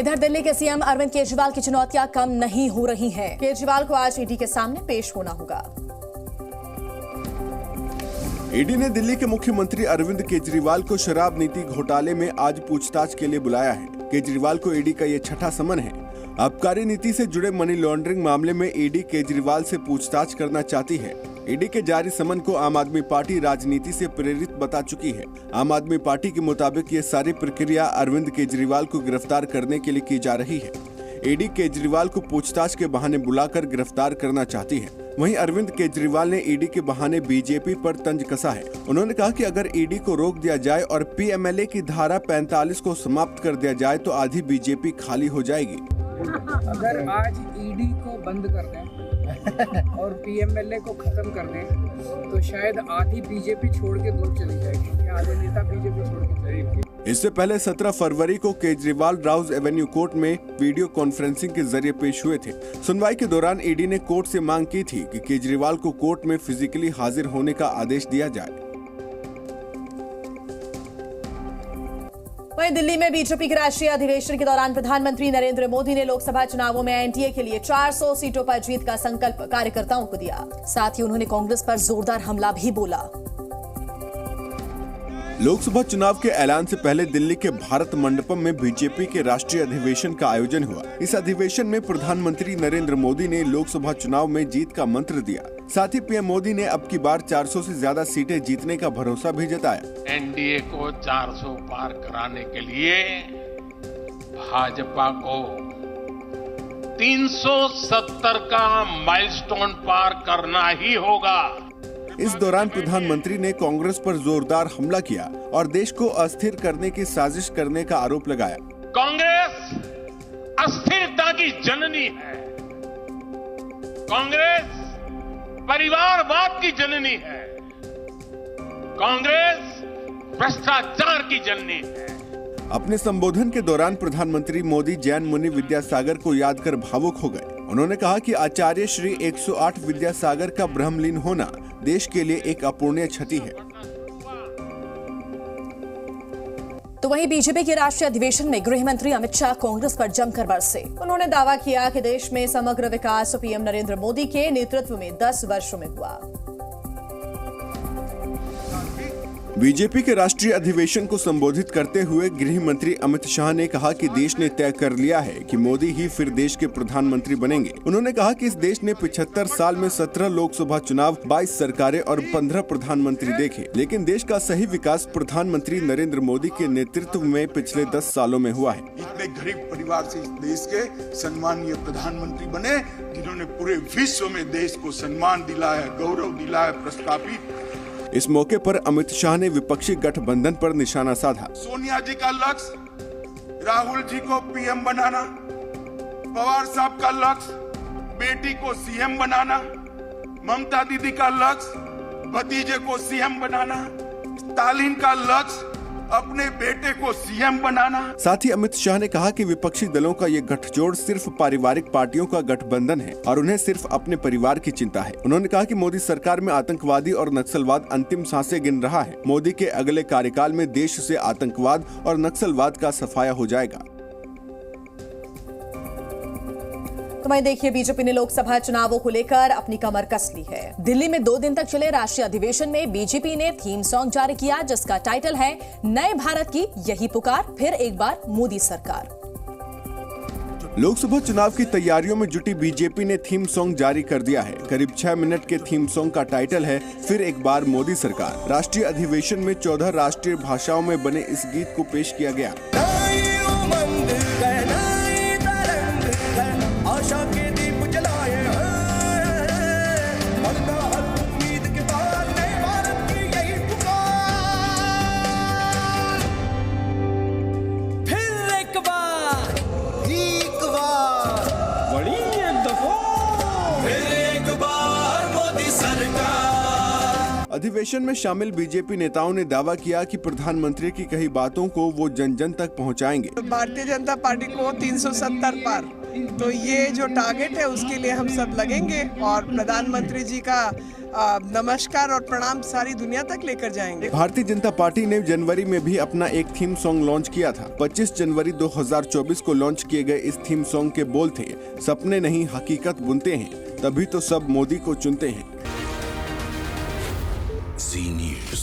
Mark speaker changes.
Speaker 1: इधर दिल्ली के सीएम अरविंद केजरीवाल की चुनौतियां कम नहीं हो रही हैं। केजरीवाल को आज ईडी के सामने पेश होना होगा।
Speaker 2: ईडी ने दिल्ली के मुख्यमंत्री अरविंद केजरीवाल को शराब नीति घोटाले में आज पूछताछ के लिए बुलाया है। केजरीवाल को ईडी का ये छठा समन है। आबकारी नीति से जुड़े मनी लॉन्ड्रिंग मामले में ईडी केजरीवाल से पूछताछ करना चाहती है। ईडी के जारी समन को आम आदमी पार्टी राजनीति से प्रेरित बता चुकी है। आम आदमी पार्टी के मुताबिक ये सारी प्रक्रिया अरविंद केजरीवाल को गिरफ्तार करने के लिए की जा रही है। ईडी केजरीवाल को पूछताछ के बहाने बुलाकर गिरफ्तार करना चाहती है। वहीं अरविंद केजरीवाल ने ईडी के बहाने बीजेपी पर तंज कसा है। उन्होंने कहा कि अगर ईडी को रोक दिया जाए और पीएमएलए की धारा 45 को समाप्त कर दिया जाए तो आधी बीजेपी खाली हो जाएगी।
Speaker 3: अगर आज ईडी को बंद कर दें और पीएमएलए को खत्म कर दें तो शायद आधी बीजेपी छोड़ के दूर चली जाएगी, आधे नेता बीजेपी छोड़ के जाएगी।
Speaker 2: इससे पहले 17 फरवरी को केजरीवाल राउज एवेन्यू कोर्ट में वीडियो कॉन्फ्रेंसिंग के जरिए पेश हुए थे। सुनवाई के दौरान ईडी ने कोर्ट से मांग की थी कि केजरीवाल को कोर्ट में फिजिकली हाजिर होने का आदेश दिया जाए।
Speaker 1: वहीं दिल्ली में बीजेपी के राष्ट्रीय अधिवेशन के दौरान प्रधानमंत्री नरेंद्र मोदी ने लोकसभा चुनावों में एनडीए के लिए 400 सीटों पर जीत का संकल्प कार्यकर्ताओं को दिया। साथ ही उन्होंने कांग्रेस पर जोरदार हमला भी बोला।
Speaker 2: लोकसभा चुनाव के ऐलान से पहले दिल्ली के भारत मंडपम में बीजेपी के राष्ट्रीय अधिवेशन का आयोजन हुआ। इस अधिवेशन में प्रधानमंत्री नरेंद्र मोदी ने लोकसभा चुनाव में जीत का मंत्र दिया। साथ ही पीएम मोदी ने अब की बार 400 से ज्यादा सीटें जीतने का भरोसा भी जताया।
Speaker 4: एनडीए को 400 पार कराने के लिए भाजपा को 370 का माइलस्टोन पार करना ही होगा।
Speaker 2: इस दौरान प्रधानमंत्री ने कांग्रेस पर जोरदार हमला किया और देश को अस्थिर करने की साजिश करने का आरोप लगाया।
Speaker 4: कांग्रेस अस्थिरता की जननी है। कांग्रेस परिवारवाद की जननी है। कांग्रेस भ्रष्टाचार की जननी है।
Speaker 2: अपने संबोधन के दौरान प्रधानमंत्री मोदी जैन मुनि विद्यासागर को याद कर भावुक हो गए। उन्होंने कहा कि आचार्य श्री 108 विद्यासागर का ब्रह्मलीन होना देश के लिए एक अपूर्णीय क्षति है।
Speaker 1: तो वहीं बीजेपी के राष्ट्रीय अधिवेशन में गृह मंत्री अमित शाह कांग्रेस पर जमकर बरसे। उन्होंने दावा किया कि देश में समग्र विकास पीएम नरेंद्र मोदी के नेतृत्व में 10 वर्षों में हुआ।
Speaker 2: बीजेपी के राष्ट्रीय अधिवेशन को संबोधित करते हुए गृह मंत्री अमित शाह ने कहा कि देश ने तय कर लिया है कि मोदी ही फिर देश के प्रधानमंत्री बनेंगे। उन्होंने कहा कि इस देश ने 75 साल में 17 लोकसभा चुनाव, 22 सरकारें और 15 प्रधानमंत्री देखे, लेकिन देश का सही विकास प्रधानमंत्री नरेंद्र मोदी के नेतृत्व में पिछले 10 सालों में हुआ है।
Speaker 5: इतने गरीब परिवार से इस देश के सम्मानीय प्रधानमंत्री बने, जिन्होंने पूरे विश्व में देश को सम्मान दिलाया, गौरव दिलाया, प्रस्थापित।
Speaker 2: इस मौके पर अमित शाह ने विपक्षी गठबंधन पर निशाना साधा।
Speaker 5: सोनिया जी का लक्ष्य राहुल जी को पीएम बनाना, पवार साहब का लक्ष्य बेटी को सीएम बनाना, ममता दीदी का लक्ष्य भतीजे को सीएम बनाना, स्टालिन का लक्ष्य अपने बेटे को सीएम बनाना।
Speaker 2: साथ ही अमित शाह ने कहा कि विपक्षी दलों का ये गठजोड़ सिर्फ पारिवारिक पार्टियों का गठबंधन है और उन्हें सिर्फ अपने परिवार की चिंता है। उन्होंने कहा कि मोदी सरकार में आतंकवादी और नक्सलवाद अंतिम सांसें गिन रहा है। मोदी के अगले कार्यकाल में देश से आतंकवाद और नक्सलवाद का सफाया हो जाएगा।
Speaker 1: तो वहीं देखिए, बीजेपी ने लोकसभा चुनावों को लेकर अपनी कमर कस ली है। दिल्ली में 2 दिन तक चले राष्ट्रीय अधिवेशन में बीजेपी ने थीम सॉन्ग जारी किया, जिसका टाइटल है नए भारत की यही पुकार, फिर एक बार मोदी सरकार।
Speaker 2: लोकसभा चुनाव की तैयारियों में जुटी बीजेपी ने थीम सॉन्ग जारी कर दिया है। करीब 6 मिनट के थीम सॉन्ग का टाइटल है फिर एक बार मोदी सरकार। राष्ट्रीय अधिवेशन में 14 राष्ट्रीय भाषाओं में बने इस गीत को पेश किया गया। अधिवेशन में शामिल बीजेपी नेताओं ने दावा किया कि प्रधानमंत्री की कही बातों को वो जन जन तक पहुंचाएंगे।
Speaker 6: भारतीय जनता पार्टी को 370 पार, तो ये जो टारगेट है उसके लिए हम सब लगेंगे और प्रधानमंत्री जी का नमस्कार और प्रणाम सारी दुनिया तक लेकर जाएंगे।
Speaker 2: भारतीय जनता पार्टी ने जनवरी में भी अपना एक थीम सॉन्ग लॉन्च किया था। 25 जनवरी 2024 को लॉन्च किए गए इस थीम सॉन्ग के बोल थे, सपने नहीं हकीकत बुनते हैं, तभी तो सब मोदी को चुनते हैं।
Speaker 7: Z News।